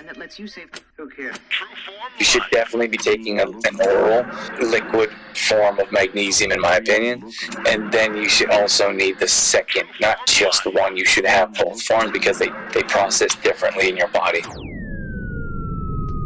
that lets you save. Okay. You should definitely be taking an oral liquid form of magnesium, in my opinion. And then you should also need the second, not just the one. You should have both forms because they process differently in your body.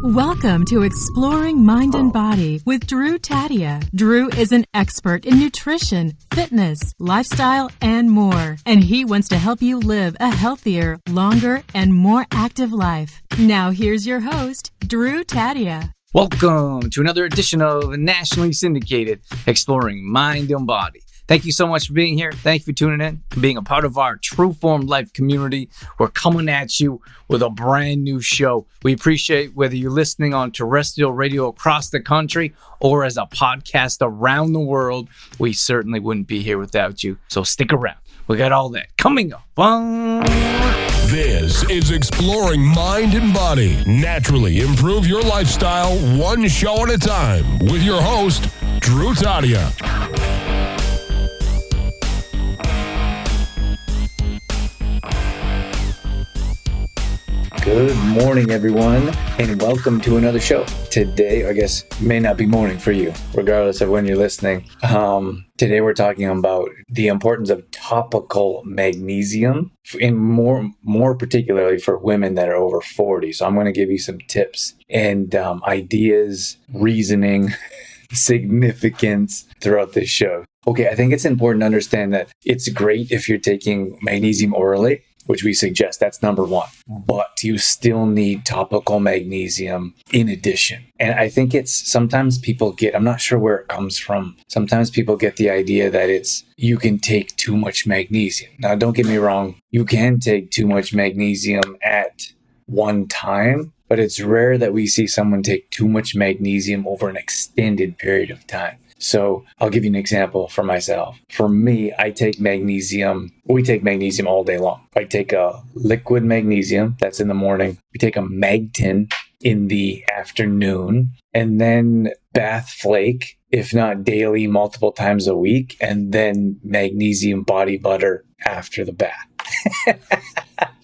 Welcome to Exploring Mind and Body with Drew Tadia. Drew is an expert in nutrition, fitness, lifestyle, and more. And he wants to help you live a healthier, longer, and more active life. Now here's your host, Drew Tadia. Welcome to another edition of nationally syndicated Exploring Mind and Body. Thank you so much for being here. Thank you for tuning in, for being a part of our True Form Life community. We're coming at you with a brand new show. We appreciate whether you're listening on terrestrial radio across the country or as a podcast around the world. We certainly wouldn't be here without you. So stick around. We got all that coming up. This is Exploring Mind and Body. Naturally improve your lifestyle one show at a time with your host, Drew Tadia. Good morning, everyone, and welcome to another show. Today, I guess, may not be morning for you, regardless of when you're listening. Today, we're talking about the importance of topical magnesium, and more particularly for women that are over 40. So I'm going to give you some tips and ideas, reasoning, significance throughout this show. Okay, I think it's important to understand that it's great if you're taking magnesium orally, which we suggest. That's number one. But you still need topical magnesium in addition. And I think it's sometimes people get, I'm not sure where it comes from. Sometimes people get the idea that you can take too much magnesium. Now, don't get me wrong. You can take too much magnesium at one time, but it's rare that we see someone take too much magnesium over an extended period of time. So I'll give you an example for myself. For me, we take magnesium all day long. I take a liquid magnesium, that's in the morning. We take a Magtin in the afternoon, and then bath flake, if not daily, multiple times a week, and then magnesium body butter after the bath.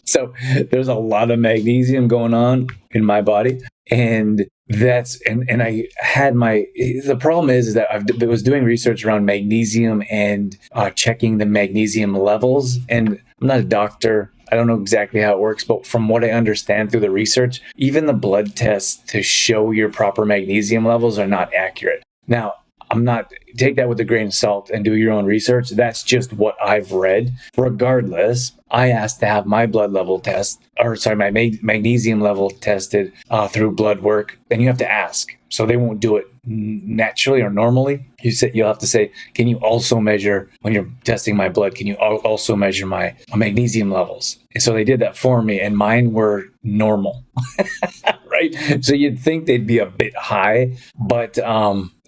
So there's a lot of magnesium going on in my body. And I had the problem is that I was doing research around magnesium and checking the magnesium levels. And I'm not a doctor. I don't know exactly how it works, but from what I understand through the research, even the blood tests to show your proper magnesium levels are not accurate. Now, take that with a grain of salt and do your own research. That's just what I've read. Regardless, I asked to have my my magnesium level tested through blood work. And you have to ask. So they won't do it naturally or normally. You'll have to say, can you also measure, when you're testing my blood, can you also measure my magnesium levels? And so they did that for me, and mine were normal. Right? So you'd think they'd be a bit high, but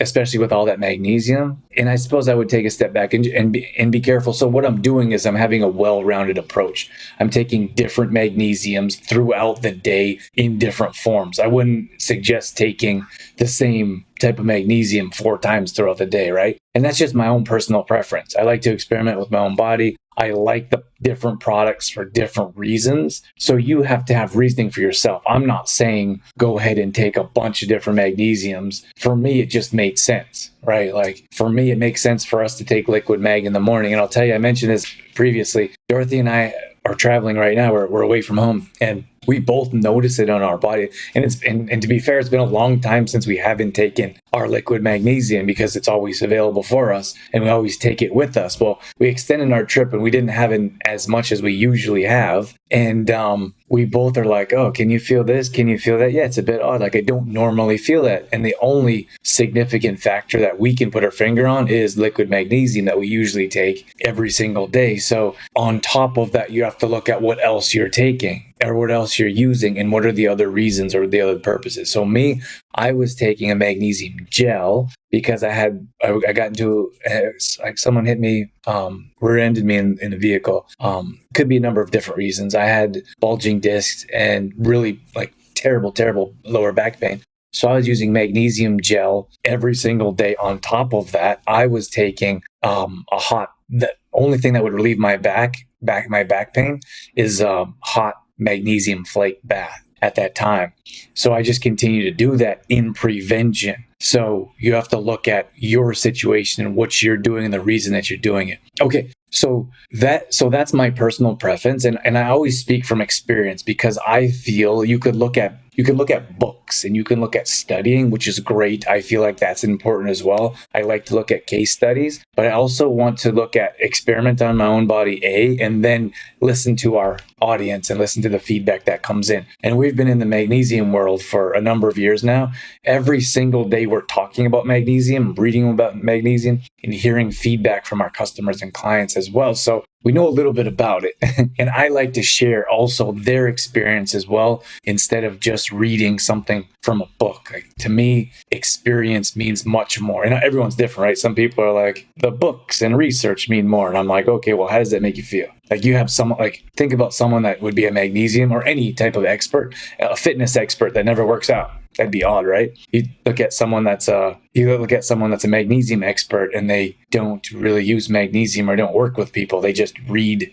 especially with all that magnesium. And I suppose I would take a step back and be careful. So what I'm doing is I'm having a well-rounded approach. I'm taking different magnesiums throughout the day in different forms. I wouldn't suggest taking the same type of magnesium 4 times throughout the day, right? And that's just my own personal preference. I like to experiment with my own body. I like the different products for different reasons. So you have to have reasoning for yourself. I'm not saying go ahead and take a bunch of different magnesiums. For me, it just made sense, right? Like for me, it makes sense for us to take liquid mag in the morning. And I'll tell you, I mentioned this previously. Dorothy and I are traveling right now. We're away from home, and we both notice it on our body. And to be fair, it's been a long time since we haven't taken our liquid magnesium because it's always available for us and we always take it with us. Well, we extended our trip and we didn't have as much as we usually have. And we both are like, oh, can you feel this? Can you feel that? Yeah, it's a bit odd. Like I don't normally feel that. And the only significant factor that we can put our finger on is liquid magnesium that we usually take every single day. So on top of that, you have to look at what else you're taking or what else you're using and what are the other reasons or the other purposes. So I was taking a magnesium gel because I got into someone hit me, rear-ended me in a vehicle. Could be a number of different reasons. I had bulging discs and really terrible lower back pain. So I was using magnesium gel every single day. On top of that, I was taking the only thing that would relieve my back pain is hot magnesium flake bath. at that time. So I just continue to do that in prevention. So you have to look at your situation and what you're doing and the reason that you're doing it. Okay. So that's my personal preference. And I always speak from experience, because I feel you could look at books and you can look at studying, which is great. I feel like that's important as well. I like to look at case studies, but I also want to look at experiment on my own body, and then listen to our audience and listen to the feedback that comes in. And we've been in the magnesium world for a number of years now. Every single day we're talking about magnesium, reading about magnesium, and hearing feedback from our customers and clients as well. So we know a little bit about it. And I like to share also their experience as well, instead of just reading something from a book. Like, to me, experience means much more. And everyone's different, right? Some people are like, the books and research mean more. And I'm like, okay, well, how does that make you feel? Like, you have someone, like, think about someone that would be a magnesium or any type of expert, a fitness expert that never works out. That'd be odd, right? You look at someone that's a magnesium expert, and they don't really use magnesium or don't work with people. They just read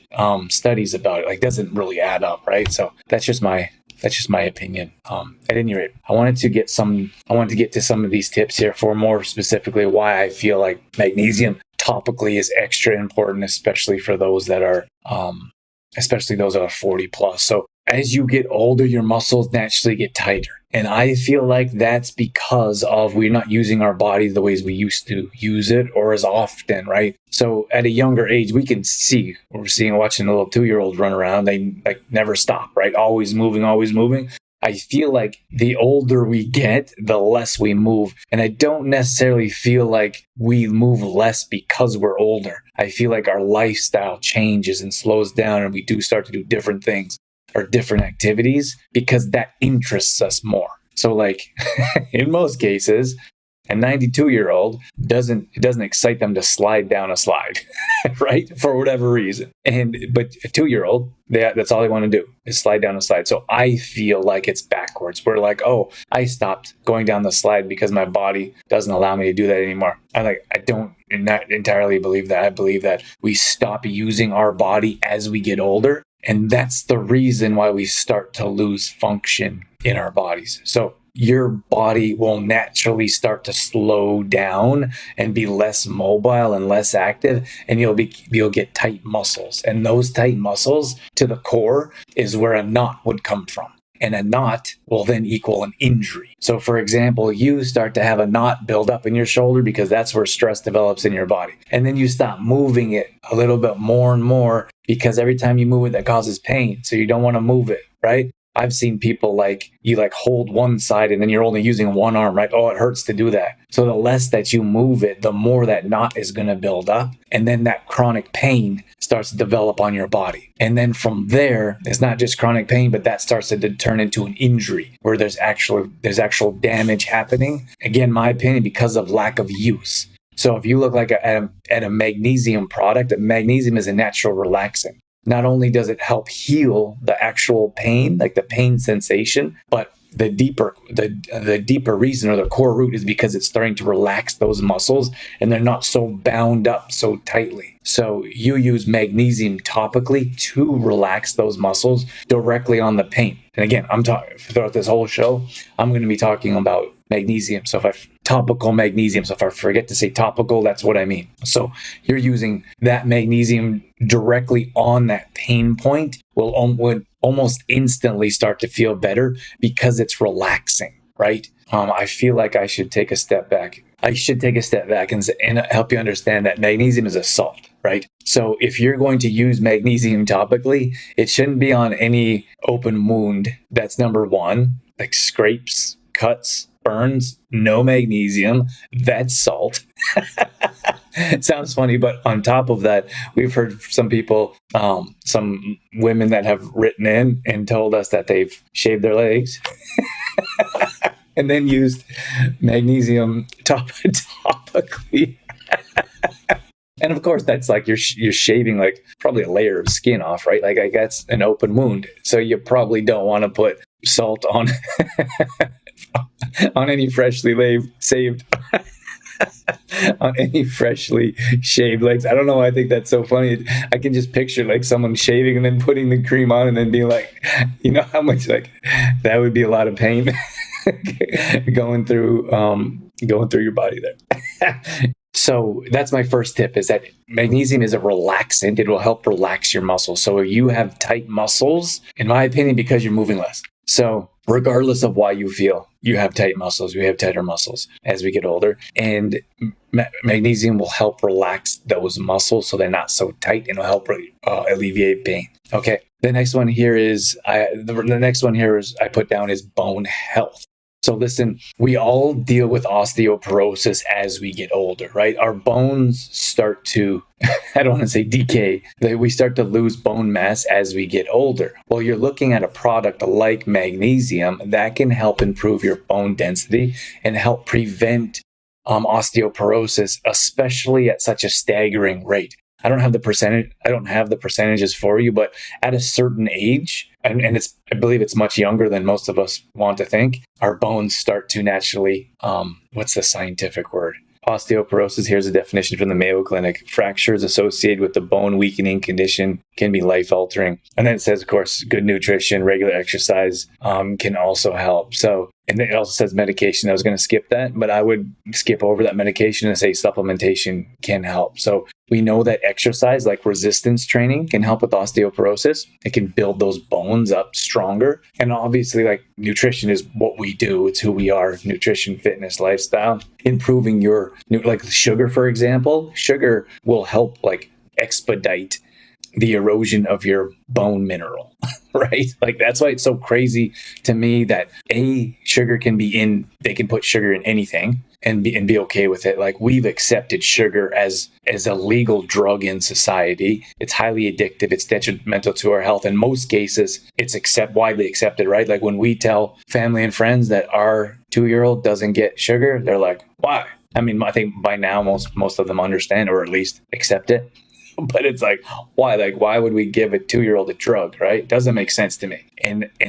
studies about it. Like, doesn't really add up, right? So that's just my opinion. At any rate, I wanted to get to some of these tips here for more specifically why I feel like magnesium topically is extra important, especially for those that are 40 plus. So as you get older, your muscles naturally get tighter. And I feel like that's because of we're not using our body the ways we used to use it, or as often, right? So at a younger age, we can see, watching a little 2-year-old run around, they like never stop, right? Always moving, always moving. I feel like the older we get, the less we move. And I don't necessarily feel like we move less because we're older. I feel like our lifestyle changes and slows down, and we do start to do different things or different activities because that interests us more. So like in most cases, a 92-year-old doesn't excite them to slide down a slide, right? For whatever reason. But a 2-year-old, that's all they want to do is slide down a slide. So I feel like it's backwards. We're like, oh, I stopped going down the slide because my body doesn't allow me to do that anymore. I don't entirely believe that. I believe that we stop using our body as we get older. And that's the reason why we start to lose function in our bodies. So your body will naturally start to slow down and be less mobile and less active, and you'll get tight muscles. And those tight muscles to the core is where a knot would come from. And a knot will then equal an injury. So for example, you start to have a knot build up in your shoulder because that's where stress develops in your body. And then you stop moving it a little bit more and more because every time you move it, that causes pain. So you don't want to move it, right? I've seen people you hold one side and then you're only using one arm, right? Oh, it hurts to do that. So the less that you move it, the more that knot is going to build up. And then that chronic pain starts to develop on your body. And then from there, it's not just chronic pain, but that starts to turn into an injury where there's actual damage happening. Again, my opinion, because of lack of use. So if you look at a magnesium product, magnesium is a natural relaxant. Not only does it help heal the actual pain, like the pain sensation, but the deeper reason or the core root is because it's starting to relax those muscles and they're not so bound up so tightly. So you use magnesium topically to relax those muscles directly on the pain. And again, throughout this whole show, I'm going to be talking about magnesium. Topical magnesium. So if I forget to say topical, that's what I mean. So you're using that magnesium directly on that pain point will almost instantly start to feel better because it's relaxing, right? I feel like I should take a step back. I should take a step back and help you understand that magnesium is a salt, right? So if you're going to use magnesium topically, it shouldn't be on any open wound. That's number one, like scrapes, cuts, burns, no magnesium, that's salt. It sounds funny, but on top of that, we've heard some people, some women that have written in and told us that they've shaved their legs and then used magnesium topically. And of course, that's like you're shaving like probably a layer of skin off, right? Like that's an open wound. So you probably don't want to put salt on on any freshly saved on any freshly shaved legs. I don't know why I think that's so funny. I can just picture like someone shaving and then putting the cream on and then being like, you know how much like that would be a lot of pain going through your body there. So that's my first tip, is that magnesium is a relaxant. It will help relax your muscles. So if you have tight muscles, in my opinion, because you're moving less. So regardless of why you feel you have tight muscles, we have tighter muscles as we get older. And magnesium will help relax those muscles so they're not so tight, and will help alleviate pain. Okay. The next one here is I put down is bone health. So listen, we all deal with osteoporosis as we get older, right? Our bones start to, I don't want to say decay, we start to lose bone mass as we get older. Well, you're looking at a product like magnesium that can help improve your bone density and help prevent osteoporosis, especially at such a staggering rate. I don't have the percentages for you, but at a certain age, and I believe it's much younger than most of us want to think, our bones start to naturally, what's the scientific word? Osteoporosis, here's a definition from the Mayo Clinic. Fractures associated with the bone weakening condition can be life-altering. And then it says, of course, good nutrition, regular exercise can also help. So, and then it also says medication. I was going to skip that, but I would skip over that medication and say supplementation can help. So we know that exercise, like resistance training, can help with osteoporosis. It can build those bones up stronger. And obviously, like, nutrition is what we do. It's who we are. Nutrition, fitness, lifestyle. Improving your, like sugar, for example. Sugar will help like expedite the erosion of your bone mineral, right? Like, that's why it's so crazy to me that sugar can be they can put sugar in anything and be okay with it. Like, we've accepted sugar as a legal drug in society. It's highly addictive. It's detrimental to our health. In most cases, it's widely accepted, right? Like, when we tell family and friends that our 2-year-old doesn't get sugar, they're like, why? I mean, I think by now most of them understand, or at least accept it. But it's like, why? Like, why would we give a 2-year-old a drug, right? Doesn't make sense to me.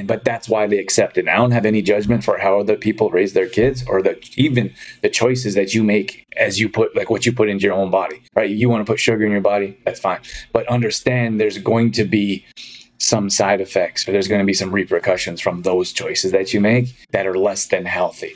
But that's why they accept it. I don't have any judgment for how other people raise their kids, or even the choices that you make as you put, like, what you put into your own body, right? You want to put sugar in your body, that's fine. But understand there's going to be some side effects, or there's going to be some repercussions from those choices that you make that are less than healthy.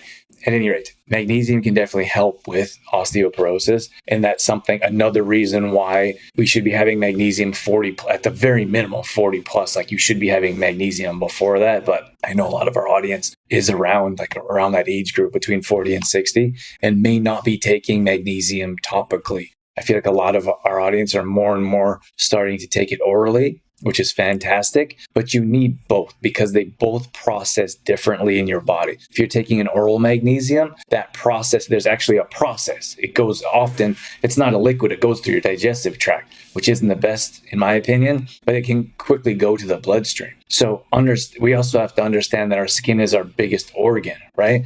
At any rate, magnesium can definitely help with osteoporosis. And that's another reason why we should be having magnesium 40, at the very minimum 40 plus. Like, you should be having magnesium before that. But I know a lot of our audience is around that age group between 40 and 60 and may not be taking magnesium topically. I feel like a lot of our audience are more and more starting to take it orally, which is fantastic, but you need both because they both process differently in your body. If you're taking an oral magnesium, that process, there's actually a process. It's not a liquid, it goes through your digestive tract, which isn't the best in my opinion, but it can quickly go to the bloodstream. So we also have to understand that our skin is our biggest organ, right?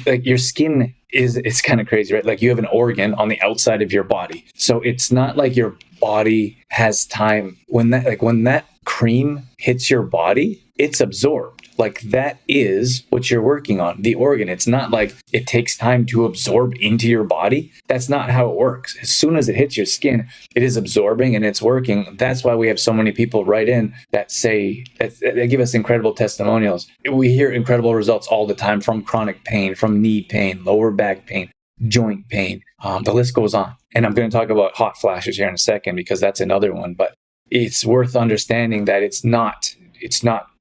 Like, your skin it's kind of crazy, right? Like, you have an organ on the outside of your body. So it's not like your body has time when that cream hits your body, it's absorbed. Like, that is what you're working on, the organ. It's not like it takes time to absorb into your body. That's not how it works. As soon as it hits your skin, it is absorbing and it's working. That's why we have so many people write in that say, that they give us incredible testimonials. We hear incredible results all the time from chronic pain, from knee pain, lower back pain, joint pain. The list goes on. And I'm going to talk about hot flashes here in a second, because that's another one. But it's worth understanding that it's not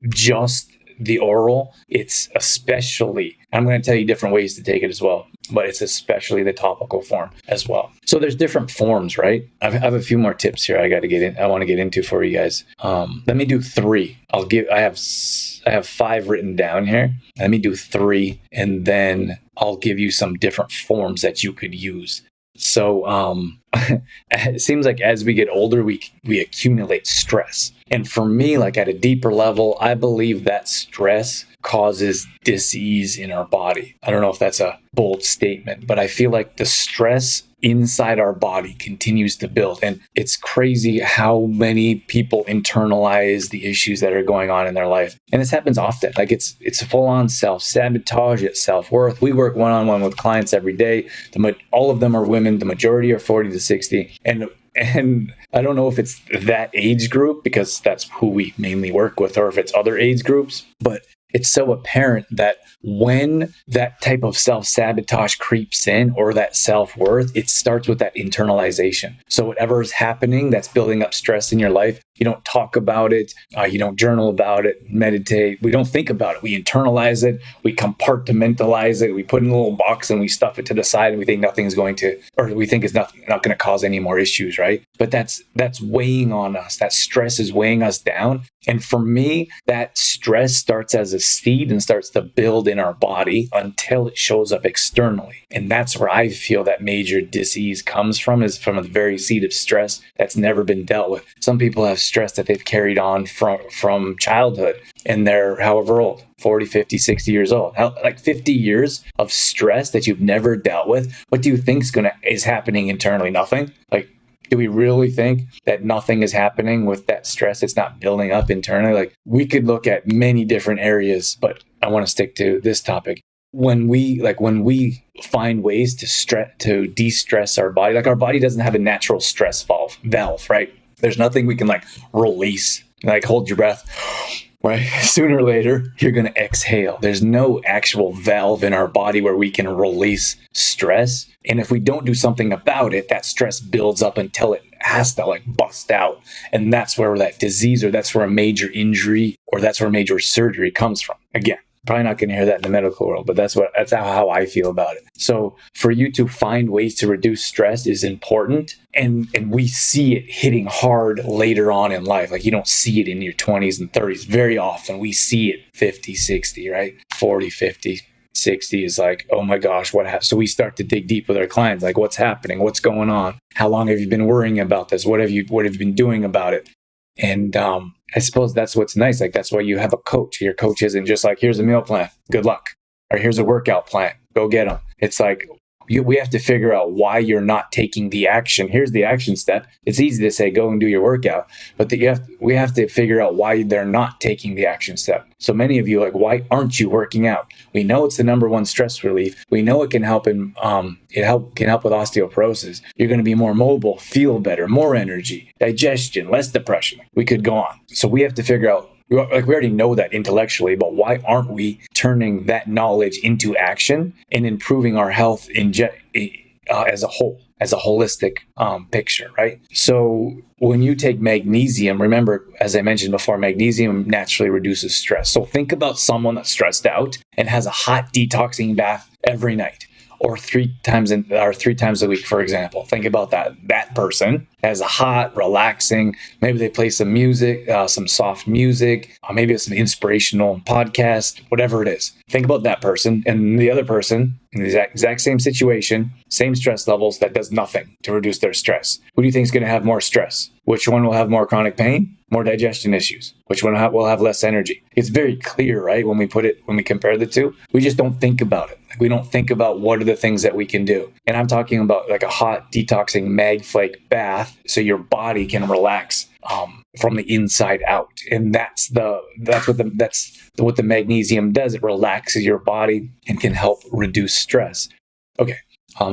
just the oral, it's especially, I'm going to tell you different ways to take it as well, but it's especially the topical form as well. So there's different forms, right? I have a few more tips here I want to get into for you guys. Let me do 3. I have 5 written down here. Let me do 3, and then I'll give you some different forms that you could use. So it seems like as we get older, we accumulate stress. And for me, like, at a deeper level, I believe that stress causes dis-ease in our body. I don't know if that's a bold statement, but I feel like the stress inside our body continues to build. And it's crazy how many people internalize the issues that are going on in their life. And this happens often. Like it's full on self-sabotage, it's self-worth. We work one-on-one with clients every day. All of them are women. The majority are 40 to 60. And I don't know if it's that age group because that's who we mainly work with, or if it's other age groups, but it's so apparent that when that type of self-sabotage creeps in, or that self-worth, it starts with that internalization. So whatever is happening that's building up stress in your life, you don't talk about it, you don't journal about it, meditate. We don't think about it. We internalize it. We compartmentalize it. We put it in a little box and we stuff it to the side, and we think nothing's going to, or we think it's not going to cause any more issues, right? But that's weighing on us. That stress is weighing us down. And for me, that stress starts as a seed and starts to build in our body until it shows up externally. And that's where I feel that major disease comes from, is from the very seed of stress that's never been dealt with. Some people have stress that they've carried on from childhood, and they're however old, 40, 50, 60 years old. Like 50 years of stress that you've never dealt with. What do you think is happening internally? Nothing? Like, do we really think that nothing is happening with that stress? It's not building up internally. Like, we could look at many different areas, but I want to stick to this topic. When we find ways to de-stress our body, like our body doesn't have a natural stress valve, right? There's nothing we can release, hold your breath, right? Sooner or later, you're going to exhale. There's no actual valve in our body where we can release stress. And if we don't do something about it, that stress builds up until it has to bust out. And that's where that disease, or that's where a major injury, or that's where major surgery comes from. Again, probably not going to hear that in the medical world, but that's how I feel about it. So for you to find ways to reduce stress is important. And we see it hitting hard later on in life. Like, you don't see it in your 20s and 30s. Very often we see it 50, 60, right? 40, 50, 60 is like, oh my gosh, what happened? So we start to dig deep with our clients. Like, what's happening? What's going on? How long have you been worrying about this? What have you been doing about it? And I suppose that's what's nice. Like, that's why you have a coach. Your coach isn't just like, here's a meal plan, good luck. Or here's a workout plan, go get them. It's like, we have to figure out why you're not taking the action. Here's the action step. It's easy to say, go and do your workout. But we have to figure out why they're not taking the action step. So many of you why aren't you working out? We know it's the number one stress relief. We know it can help can help with osteoporosis. You're going to be more mobile, feel better, more energy, digestion, less depression. We could go on. So we have to figure out, we already know that intellectually, but why aren't we turning that knowledge into action and improving our health as a whole, as a holistic picture, right? So when you take magnesium, remember, as I mentioned before, magnesium naturally reduces stress. So think about someone that's stressed out and has a hot detoxing bath every night, or three times a week, for example. Think about that. That person has a hot, relaxing, maybe they play some music, some soft music, maybe it's an inspirational podcast, whatever it is. Think about that person and the other person in the exact same situation, same stress levels, that does nothing to reduce their stress. Who do you think is going to have more stress? Which one will have more chronic pain, more digestion issues? Which one will have less energy? It's very clear, right? When we compare the two, we just don't think about it. We don't think about what are the things that we can do. And I'm talking about a hot detoxing mag flake bath, so your body can relax from the inside out. And that's what the magnesium does. It relaxes your body and can help reduce stress. Okay.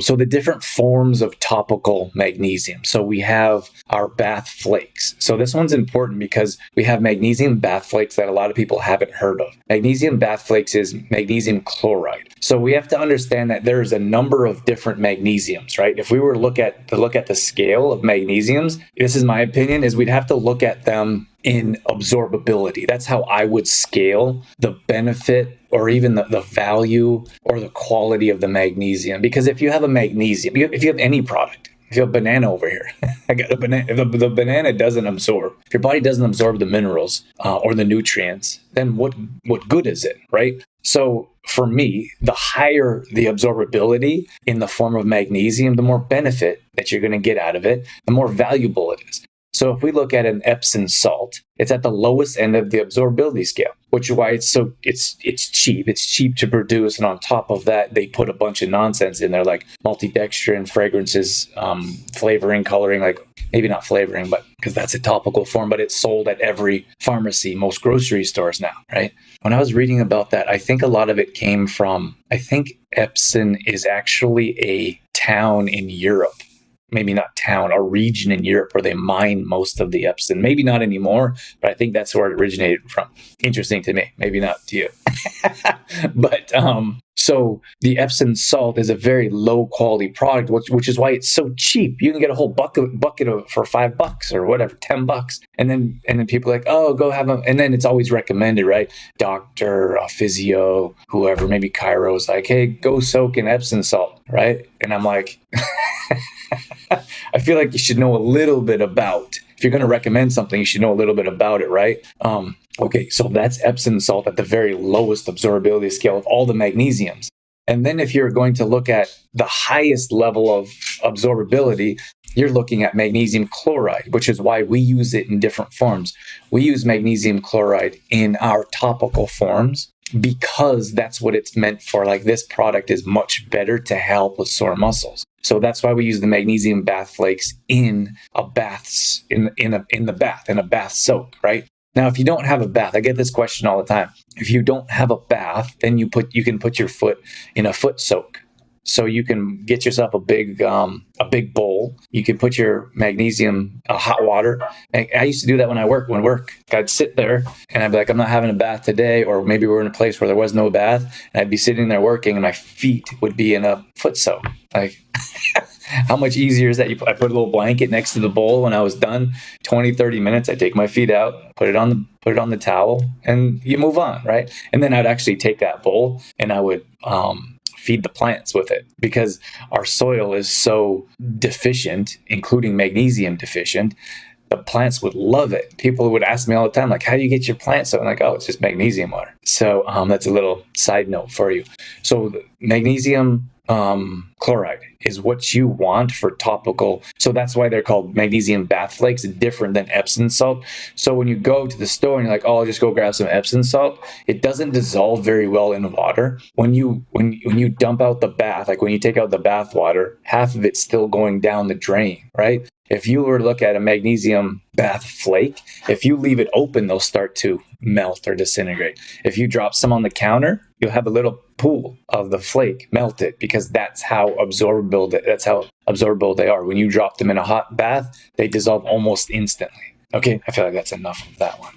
So the different forms of topical magnesium. So we have our bath flakes. So this one's important because we have magnesium bath flakes that a lot of people haven't heard of. Magnesium bath flakes is magnesium chloride. So we have to understand that there's a number of different magnesiums, right? If we were to look at the scale of magnesiums, this is my opinion, is we'd have to look at them in absorbability. That's how I would scale the benefit or even the value or the quality of the magnesium. Because if you have a magnesium, if you have any product, if you have a banana over here, I got a banana. If the banana doesn't absorb, if your body doesn't absorb the minerals or the nutrients, then what good is it, right? So for me, the higher the absorbability in the form of magnesium, the more benefit that you're going to get out of it, the more valuable it is. So if we look at an Epsom salt, it's at the lowest end of the absorbability scale, which is why it's cheap. It's cheap to produce. And on top of that, they put a bunch of nonsense in there, like multidextrin, fragrances, flavoring, coloring, like maybe not flavoring, but because that's a topical form, but it's sold at every pharmacy, most grocery stores now, right? When I was reading about that, I think a lot of it came from, I think Epsom is actually a town in Europe. Maybe not town, a region in Europe where they mine most of the Epsom. Maybe not anymore, but I think that's where it originated from. Interesting to me, maybe not to you. But so the Epsom salt is a very low quality product, which is why it's so cheap. You can get a whole bucket of for $5 or whatever, $10, and then people are like, oh, go have them. And then it's always recommended, right? Doctor, a physio, whoever, maybe Chiro is like, hey, go soak in Epsom salt, right? And I'm like, I feel like you should know a little bit about. If you're going to recommend something, you should know a little bit about it, right? Okay, so that's Epsom salt at the very lowest absorbability scale of all the magnesiums. And then if you're going to look at the highest level of absorbability, you're looking at magnesium chloride, which is why we use it in different forms. We use magnesium chloride in our topical forms because that's what it's meant for. Like, this product is much better to help with sore muscles. So that's why we use the magnesium bath flakes in a bath, in a bath soak, right? Now, if you don't have a bath, I get this question all the time. If you don't have a bath, then you can put your foot in a foot soak. So you can get yourself a big bowl. You can put your magnesium hot water. And I used to do that when I work. I'd sit there and I'd be like, I'm not having a bath today, or maybe we're in a place where there was no bath, and I'd be sitting there working, and my feet would be in a foot soak. Like, how much easier is that? I put a little blanket next to the bowl. When I was done, 20, 30 minutes, I take my feet out, put it on the towel, and you move on, right? And then I'd actually take that bowl and I would feed the plants with it, because our soil is so deficient, including magnesium deficient. The plants would love it. People would ask me all the time, like, how do you get your plants? So I'm like, oh, it's just magnesium water. So that's a little side note for you. So the magnesium chloride is what you want for topical. So that's why they're called magnesium bath flakes, different than Epsom salt. So when you go to the store and you're like, oh, I'll just go grab some Epsom salt, it doesn't dissolve very well in water. When you dump out the bath, like when you take out the bath water, half of it's still going down the drain, right? If you were to look at a magnesium bath flake, if you leave it open, they'll start to melt or disintegrate. If you drop some on the counter, you'll have a little pool of the flake melted, because that's how absorbable they are. When you drop them in a hot bath, they dissolve almost instantly. Okay, I feel like that's enough of that one.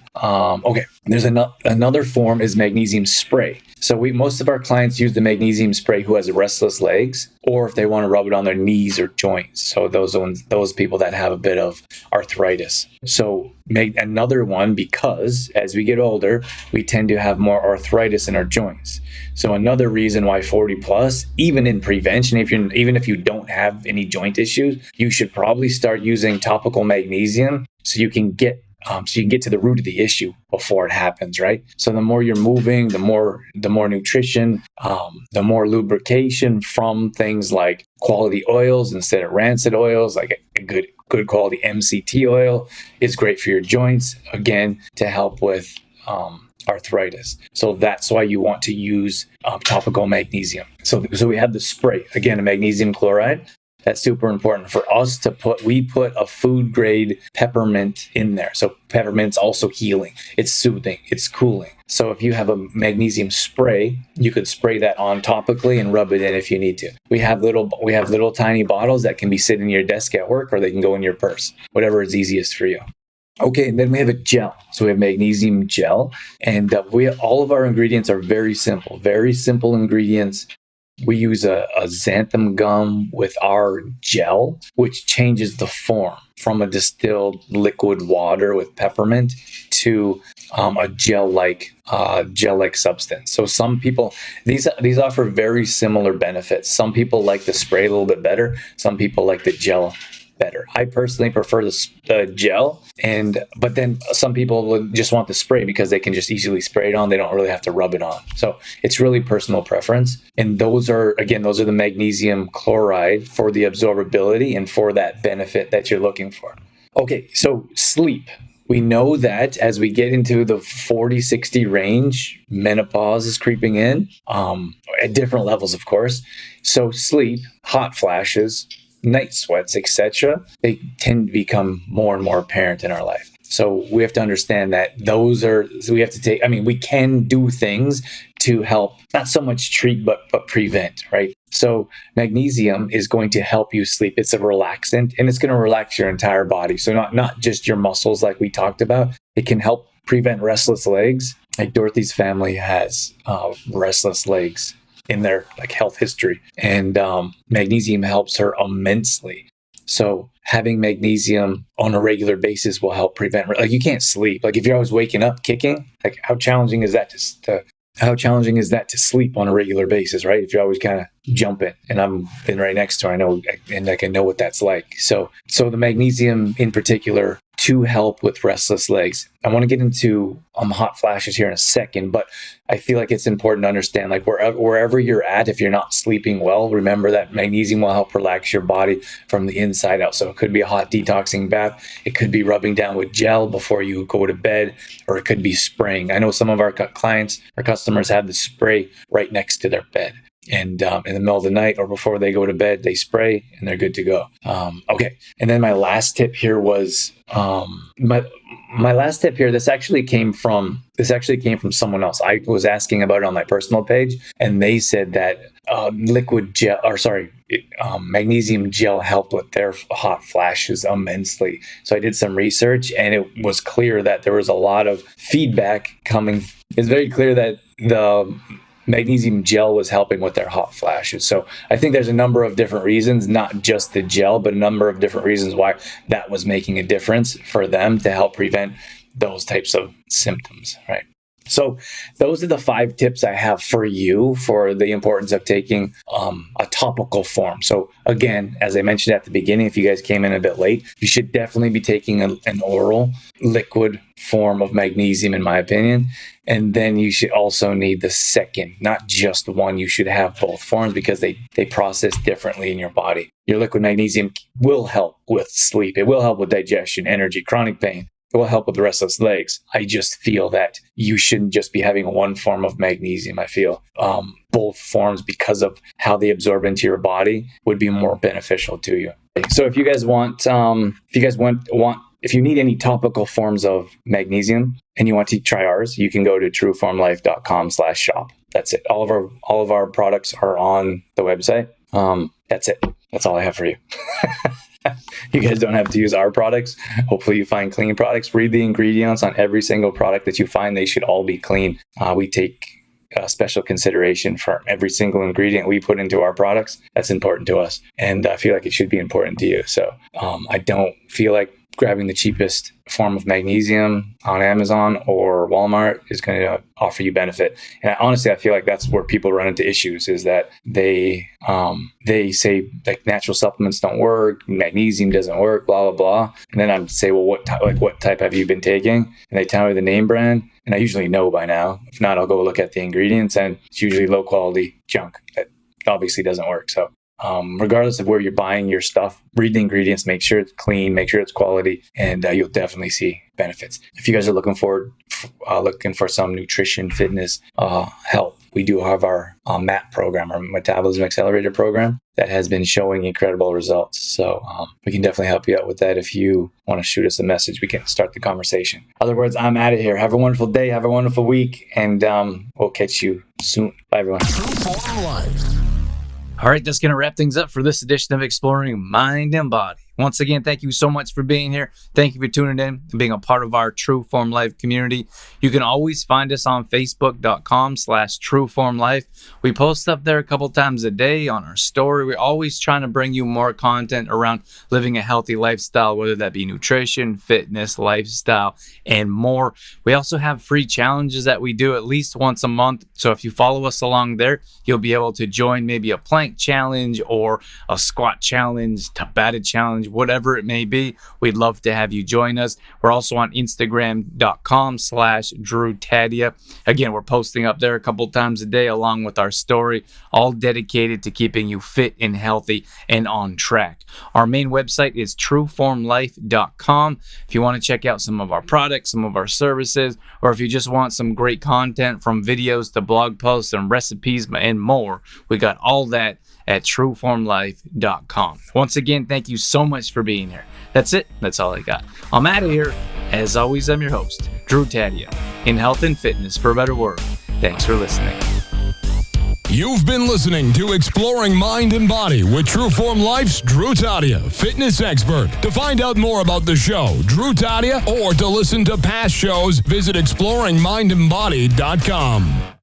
Okay, there's another form is magnesium spray. So most of our clients use the magnesium spray who has restless legs, or if they want to rub it on their knees or joints. So those people that have a bit of arthritis. So make another one, because as we get older, we tend to have more arthritis in our joints. So another reason why 40 plus, even in prevention, even if you don't have any joint issues, you should probably start using topical magnesium so you can get to the root of the issue before it happens, right? So the more you're moving, the more nutrition, the more lubrication from things like quality oils instead of rancid oils, like a good quality MCT oil is great for your joints, again, to help with arthritis. So that's why you want to use topical magnesium. So we have the spray, again, a magnesium chloride. That's super important for us to put. We put a food grade peppermint in there. So peppermint's also healing. It's soothing. It's cooling. So if you have a magnesium spray, you could spray that on topically and rub it in if you need to. We have little tiny bottles that can be sitting in your desk at work, or they can go in your purse, whatever is easiest for you. Okay, and then we have a gel. So we have magnesium gel, and all of our ingredients are very simple ingredients. We use a xanthan gum with our gel, which changes the form from a distilled liquid water with peppermint to a gel-like substance. So some people, these offer very similar benefits. Some people like the spray a little bit better. Some people like the gel better. I personally prefer the gel, but then some people would just want the spray because they can just easily spray it on. They don't really have to rub it on. So it's really personal preference. And those are the magnesium chloride for the absorbability and for that benefit that you're looking for. Okay, so sleep. We know that as we get into the 40, 60 range, menopause is creeping in, at different levels, of course. So sleep, hot flashes, night sweats, etc., they tend to become more and more apparent in our life. So we have to understand that we can do things to help, not so much treat, but prevent, right? So magnesium is going to help you sleep. It's a relaxant, and it's going to relax your entire body. So not just your muscles like we talked about. It can help prevent restless legs. Like Dorothy's family has restless legs in their health history, and magnesium helps her immensely. So having magnesium on a regular basis will help prevent, you can't sleep. If you're always waking up kicking, how challenging is that to sleep on a regular basis, right? If you're always kind of jumping, and I'm been right next to her, I know what that's like. So the magnesium in particular to help with restless legs. I want to get into hot flashes here in a second, but I feel like it's important to understand, wherever you're at, if you're not sleeping well, remember that magnesium will help relax your body from the inside out. So it could be a hot detoxing bath. It could be rubbing down with gel before you go to bed, or it could be spraying. I know some of our clients, our customers have the spray right next to their bed. And in the middle of the night or before they go to bed, they spray and they're good to go. Okay. And then my last tip here was my last tip here. This actually came from someone else. I was asking about it on my personal page, and they said that magnesium gel helped with their hot flashes immensely. So I did some research, and it was clear that there was a lot of feedback coming. It's very clear that the magnesium gel was helping with their hot flashes. So I think there's a number of different reasons, not just the gel, but a number of different reasons why that was making a difference for them to help prevent those types of symptoms, right? So those are the 5 tips I have for you for the importance of taking a topical form. So again, as I mentioned at the beginning, if you guys came in a bit late, you should definitely be taking an oral liquid form of magnesium, in my opinion. And then you should also need the second, not just one. You should have both forms because they process differently in your body. Your liquid magnesium will help with sleep. It will help with digestion, energy, chronic pain. It will help with the restless legs. I just feel that you shouldn't just be having one form of magnesium. I feel both forms, because of how they absorb into your body, would be more beneficial to you. So if you guys if you need any topical forms of magnesium and you want to try ours, you can go to trueformlife.com/shop. That's it. All of our products are on the website. That's it. That's all I have for you. You guys don't have to use our products. Hopefully you find clean products. Read the ingredients on every single product that you find. They should all be clean. We take special consideration for every single ingredient we put into our products. That's important to us. And I feel like it should be important to you. So I don't feel like grabbing the cheapest form of magnesium on Amazon or Walmart is going to offer you benefit. And honestly, I feel like that's where people run into issues, is that they say natural supplements don't work, magnesium doesn't work, blah, blah, blah. And then I say, well, what type have you been taking? And they tell me the name brand. And I usually know by now. If not, I'll go look at the ingredients, and it's usually low quality junk that obviously doesn't work. So regardless of where you're buying your stuff, read the ingredients, make sure it's clean, make sure it's quality, and you'll definitely see benefits. If you guys are looking for some nutrition, fitness help, we do have our MAP program, our Metabolism Accelerator program, that has been showing incredible results. So we can definitely help you out with that. If you want to shoot us a message, we can start the conversation. Other words, I'm out of here. Have a wonderful day. Have a wonderful week. And we'll catch you soon. Bye, everyone. All right, that's going to wrap things up for this edition of Exploring Mind and Body. Once again, thank you so much for being here. Thank you for tuning in and being a part of our True Form Life community. You can always find us on Facebook.com/TrueFormLife. We post up there a couple times a day on our story. We're always trying to bring you more content around living a healthy lifestyle, whether that be nutrition, fitness, lifestyle, and more. We also have free challenges that we do at least once a month. So if you follow us along there, you'll be able to join maybe a plank challenge or a squat challenge, Tabata challenge, challenge, whatever it may be. We'd love to have you join us. We're also on Instagram.com/DrewTadia. Again, we're posting up there a couple times a day along with our story, all dedicated to keeping you fit and healthy and on track. Our main website is trueformlife.com. If you want to check out some of our products, some of our services, or if you just want some great content from videos to blog posts and recipes and more, we got all that at trueformlife.com. Once again, thank you so much for being here. That's it. That's all I got. I'm out of here. As always, I'm your host, Drew Tadia, in health and fitness for a better world. Thanks for listening. You've been listening to Exploring Mind and Body with Trueform Life's Drew Tadia, fitness expert. To find out more about the show, Drew Tadia, or to listen to past shows, visit exploringmindandbody.com.